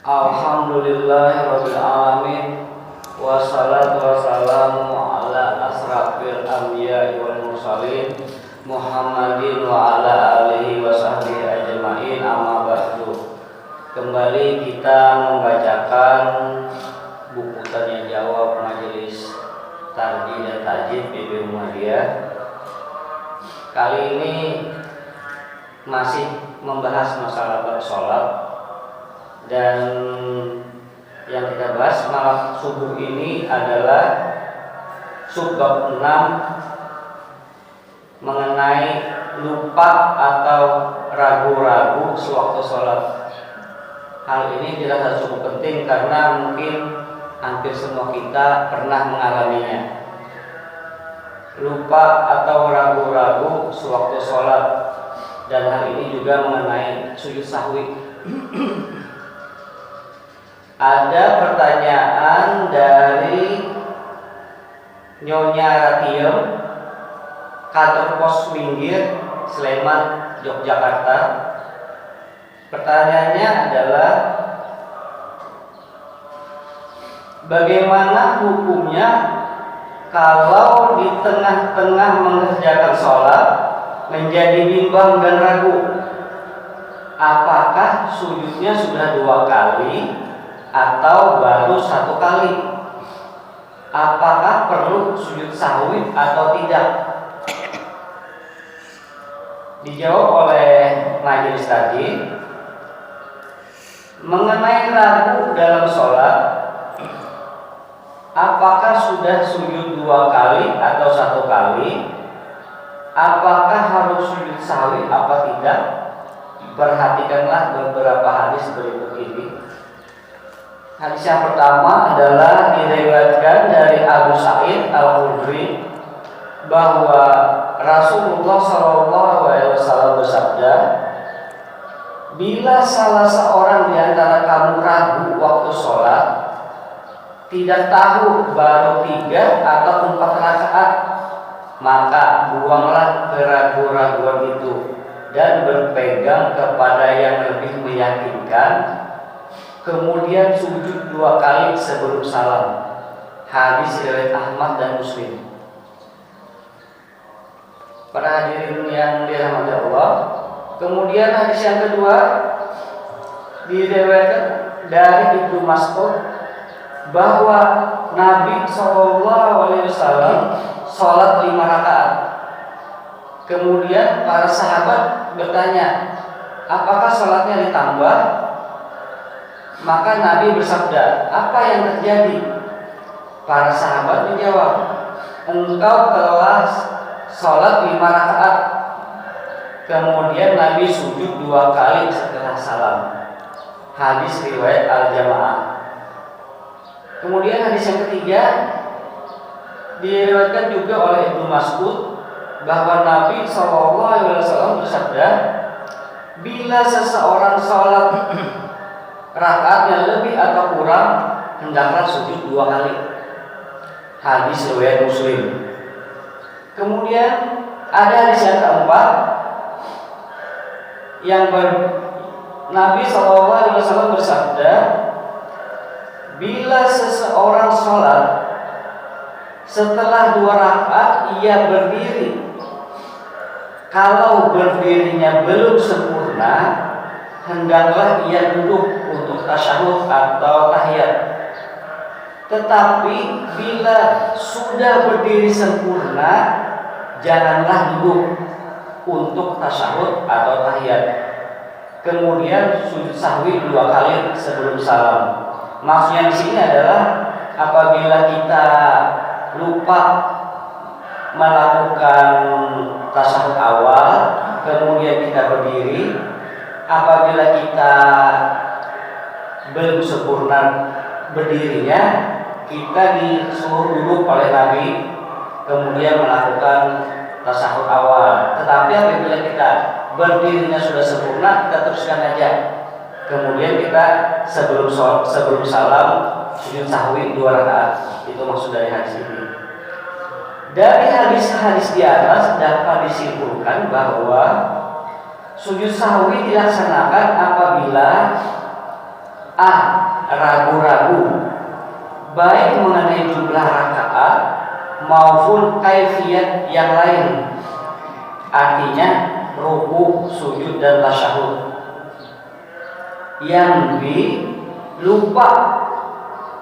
Alhamdulillahirabbil alamin wassalatu wassalamu ala asrafil anbiya'i wal mursalin Muhammadin wa ala alihi wa sahbihi ajma'in, amma ba'du. Kembali kita membacakan buku tanya jawab Majelis Tarjih dan Tajwid BB Muhammadiyah. Kali ini masih membahas masalah bab sholat, dan yang kita bahas malam subuh ini adalah subbab 6 mengenai lupa atau ragu-ragu sewaktu sholat. Hal ini dirasa cukup penting karena mungkin hampir semua kita pernah mengalaminya. Lupa atau ragu-ragu sewaktu sholat, dan hal ini juga mengenai sujud sahwi. Ada pertanyaan dari Nyonya Ratiem, kantor pos Minggir, Sleman, Yogyakarta. Pertanyaannya adalah, bagaimana hukumnya kalau di tengah-tengah mengerjakan sholat menjadi bimbang dan ragu? Apakah sujudnya sudah 2 kali atau baru 1 kali? Apakah perlu sujud sahwi atau tidak? Dijawab oleh majelis tadi, mengenai ragu dalam sholat, apakah sudah sujud 2 kali atau 1 kali? Apakah harus sujud sahwi apa tidak? Perhatikanlah beberapa hadis berikut ini. Hadis yang pertama adalah diriwayatkan dari Abu Sa'id Al-Khudri bahwa Rasulullah SAW bersabda, bila salah seorang di antara kamu ragu waktu sholat, tidak tahu baru 3 atau 4 rakaat, maka buanglah keraguan-raguan itu dan berpegang kepada yang lebih meyakinkan, kemudian sujud 2 kali sebelum salam. Hadis riwayat Ahmad dan Muslim. Para hadirin yang dirahmati Allah, kemudian hadis yang kedua diriwayatkan dari Ibnu Mas'ud bahwa Nabi SAW sholat 5 rakaat. Kemudian para sahabat bertanya, apakah sholatnya ditambah? Maka Nabi bersabda, apa yang terjadi? Para sahabat menjawab, engkau telah sholat 5 rakaat. Kemudian Nabi sujud 2 kali setelah salam. Hadis riwayat Al-Jamaah. Kemudian hadis yang ketiga diriwayatkan juga oleh Ibnu Mas'ud bahwa Nabi SAW bersabda, bila seseorang sholat rakaatnya lebih atau kurang, hendaklah sujud 2 kali. Hadis riwayat Muslim. Kemudian ada hadis yang keempat yang Nabi SAW bersabda, bila seseorang sholat setelah 2 rakaat ia berdiri, kalau berdirinya belum sempurna, hendaklah ia duduk untuk tasyahud atau tahiyat. Tetapi bila sudah berdiri sempurna, janganlah duduk untuk tasyahud atau tahiyat. Kemudian sujud sahwi 2 kali sebelum salam. Maksudnya di sini adalah apabila kita lupa melakukan tasyahud awal, kemudian kita berdiri, apabila kita belum sempurna berdirinya, kita disuruh duduk oleh Nabi, kemudian melakukan tasyahud awal. Tetapi apabila kita berdirinya sudah sempurna, kita teruskan aja. Kemudian kita sebelum salam sujud sahwi 2 rakaat. Itu maksud dari hadis ini. Dari hadis-hadis di atas dapat disimpulkan bahwa sujud sahwi dilaksanakan apabila A. Ragu-ragu baik mengenai jumlah rakaat maupun kaifiyat yang lain, artinya ruku, sujud, dan tasyahud. Yang B. Lupa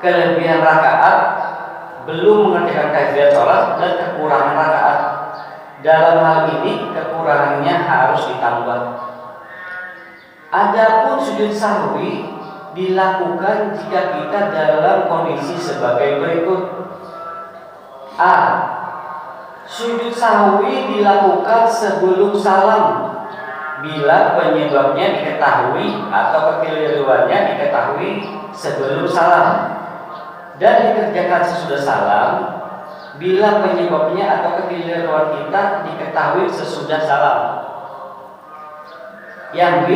kelebihan rakaat, belum mengerjakan kaifiyat sholat, dan kekurangan rakaat. Dalam hal ini kekurangannya harus ditambah. Adapun sujud sahwi dilakukan jika kita dalam kondisi sebagai berikut. A. Sujud sahwi dilakukan sebelum salam bila penyebabnya diketahui atau kekeliruannya diketahui sebelum salam, dan dikerjakan sesudah salam bila penyebabnya atau kekeliruan kita diketahui sesudah salam. Yang B.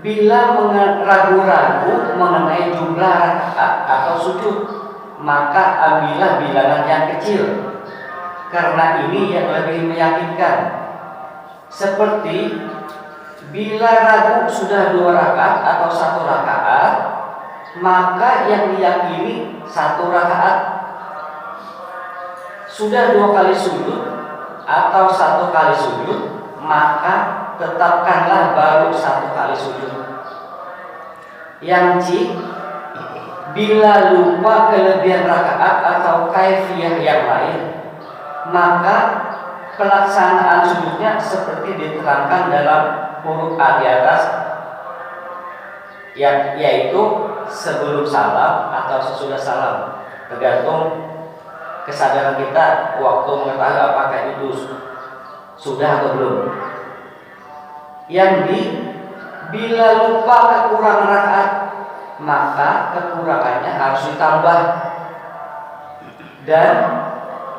Bila ragu-ragu mengenai jumlah rakaat atau sujud, maka ambillah bilangan yang kecil, karena ini yang lebih meyakinkan. Seperti bila ragu sudah 2 rakaat atau 1 rakaat, maka yang diyakini 1 rakaat. Sudah 2 kali sujud atau 1 kali sujud, maka tetapkanlah baru 1 kali sujud. Yang C. Bila lupa kelebihan rakaat atau kaifiyah yang lain, maka pelaksanaan sujudnya seperti diterangkan dalam huruf A di atas, yaitu sebelum salam atau sesudah salam, tergantung kesadaran kita waktu mengetahui apakah itu sudah atau belum. Yang D. Bila lupa kekurangan rakaat, maka kekurangannya harus ditambah, dan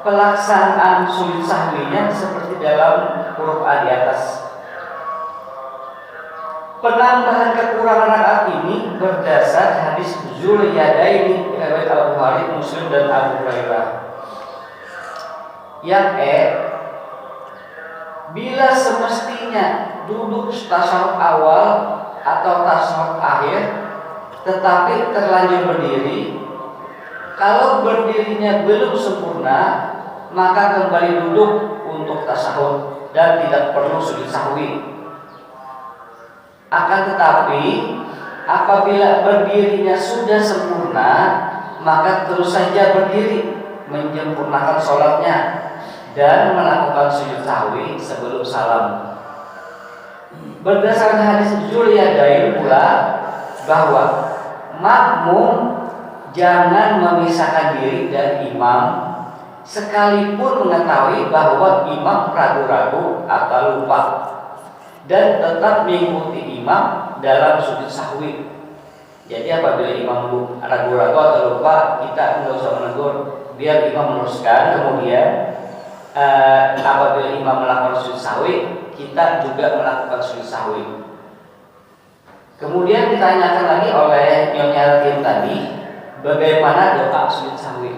pelaksanaan sujud sahwinya seperti dalam huruf A di atas. Penambahan kekurangan rakaat ini berdasar hadis Dzul Yadaini riwayat Al-Bukhari, Muslim, dan Abu Hurairah. Yang E. Bila semestinya duduk tasyahud awal atau tasyahud akhir tetapi terlanjur berdiri, kalau berdirinya belum sempurna, maka kembali duduk untuk tasyahud dan tidak perlu sujud sahwi. Akan tetapi apabila berdirinya sudah sempurna, maka terus saja berdiri menyempurnakan sholatnya dan melakukan sujud sahwi sebelum salam. Berdasarkan hadis Dzul Yadain pula bahwa makmum jangan memisahkan diri dari imam sekalipun mengetahui bahwa imam ragu-ragu atau lupa, dan tetap mengikuti imam dalam sujud sahwi. Jadi apabila imam ragu-ragu atau lupa, kita tidak usah menegur, biar imam meneruskan. Kemudian apabila imam melakukan sujud sahwi, kita juga melakukan sujud sahwi. Kemudian ditanyakan lagi oleh Nyonya Ratim tadi, bagaimana doa sujud sahwi?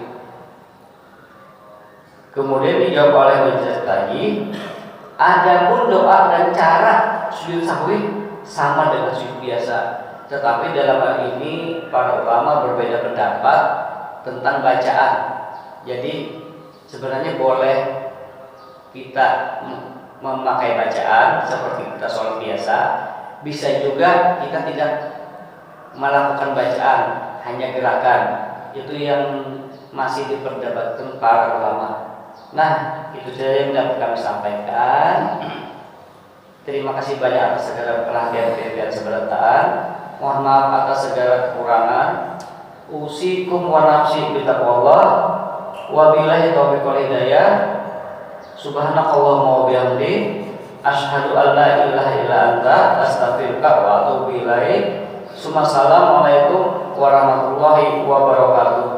Kemudian dijawab oleh majelis tadi, adapun doa dan cara sujud sahwi sama dengan sujud biasa, tetapi dalam hal ini para ulama berbeda pendapat tentang bacaan. Jadi sebenarnya boleh kita memakai bacaan seperti kita sholat biasa, bisa juga kita tidak melakukan bacaan, hanya gerakan. Itu yang masih diperdebatkan para ulama. Nah, itu saja yang dapat kami sampaikan. Terima kasih banyak atas segala perhatian sebentar. Mohon maaf atas segala kekurangan. Usikum wa nafsi bitaqwallah. Wabillahi taufiq wal hidayah. Subhanakallahumma wa bihamdik, asyhadu an la ilaha illa anta, astaghfiruka wa atubu ilaik. Assalamualaikum warahmatullahi wabarakatuh.